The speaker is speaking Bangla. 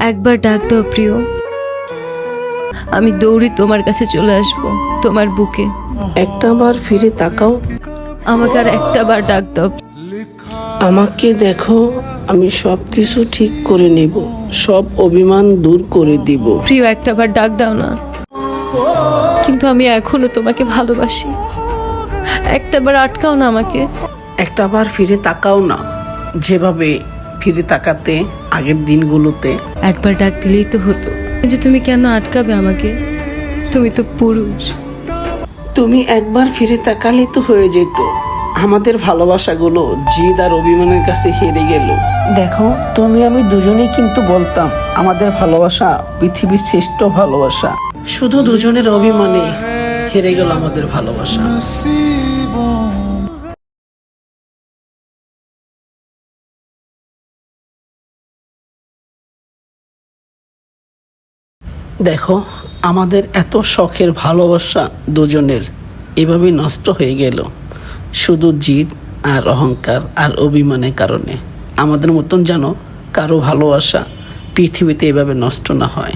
একবার ডাক দাও প্রিয়, আমি দৌড়ি তোমার কাছে চলে আসব, তোমার বুকে। একটা বার ফিরে তাকাও, আমাকে আর একটা বার ডাক দাও। আমাকে দেখো, আমি সব কিছু ঠিক করে নেব, সব অভিমান দূর করে দিব। প্রিয়, একটা বার ডাক দাও না। কিন্তু আমি এখনো তোমাকে ভালোবাসি, একটা বার আটকাও না আমাকে। একটা বার ফিরে তাকাও না, যেভাবে ফিরে তাকাতে আগের দিনগুলোতে। একবার ডাক দিলেই তো হতো, কিন্তু তুমি কেন আটকাবে আমাকে? তুমি তো পুরুষ। তুমি একবার ফিরে তাকালেই তো হয়ে যেত। আমাদের ভালোবাসাগুলো জিদ আর অভিমানের কাছে হেরে গেল। দেখো, তুমি আমি দুজনেই কিন্তু বলতাম আমাদের ভালোবাসা পৃথিবীর শ্রেষ্ঠ ভালোবাসা। শুধু দুজনের অভিমানে হেরে গেল আমাদের ভালোবাসা। দেখো, আমাদের এত শখের ভালোবাসা দুজনের এভাবেই নষ্ট হয়ে গেল, শুধু জিদ আর অহংকার আর অভিমানের কারণে। আমাদের মতন যেন কারো ভালোবাসা পৃথিবীতে এভাবে নষ্ট না হয়।